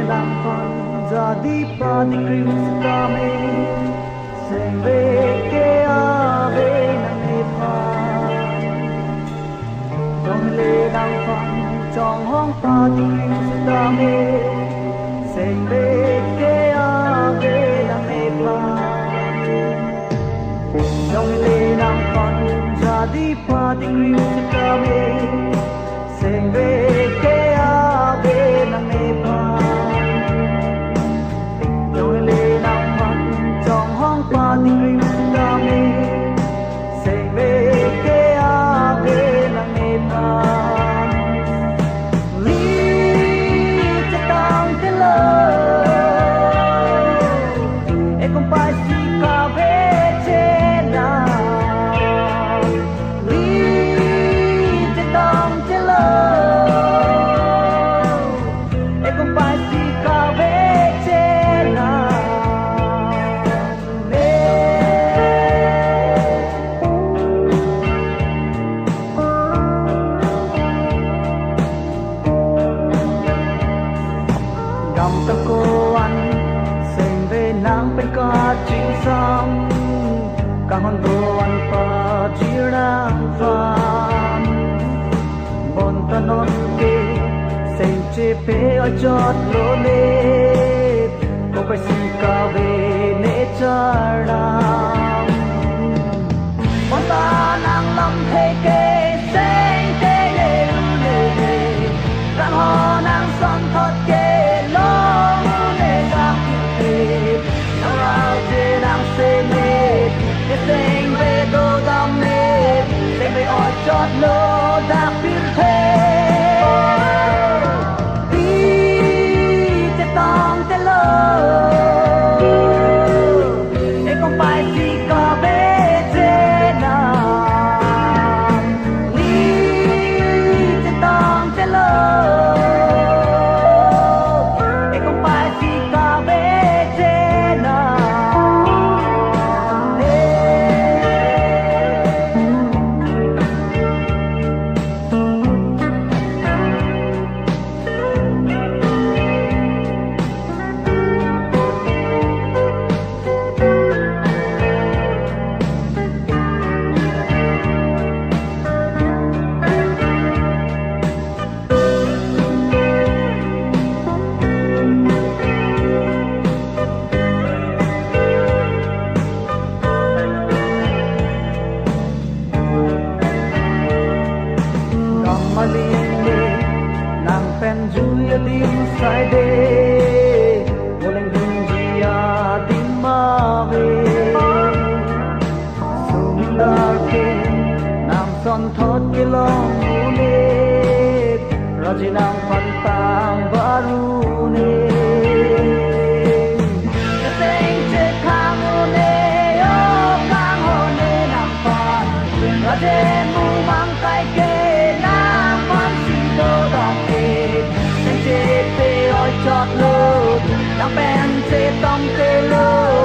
lang kon jadi pati krim kami sebe ke ave nang ipa dong le lang kon trong hong pati krim kami sebe ke ave nang ipa dong le lang kon jadi pati krim kami sebe ke ave nang ipa Pati krim kami sebe ke ave nang ipan li cetang telo e kompai si kave cena li cetang telo e kompai si kave cenaเป็นกอดจริงซ้ำกางวันปาจีรังฟ้าบนถนนเกเส้นเจเปอจอดโลเลก็ไปสิกาเวเนจารังบนตานางลำเทเกเส้นเกเลลูเลรังหอนางสันทอดเกลงเลกักเกSing về đồ đam mê, sing về ở chót lô đặc biệt thế. Đi sẽ tông sẽ lơ, để không phải chỉ có bé thế nào. Đi sẽ tông sẽ lơ, để không phải chỉ có bé thế nào. Sai de Walang dunjia di mave Sumdar ke Nam son thot ke long ulit Raji nang pantang baru ne Kaseng che kang une O kang hone nam pan Raji mu mang kai ke Nam pan si do dong ke chót lơ đang bèn sẽ tông tê lơ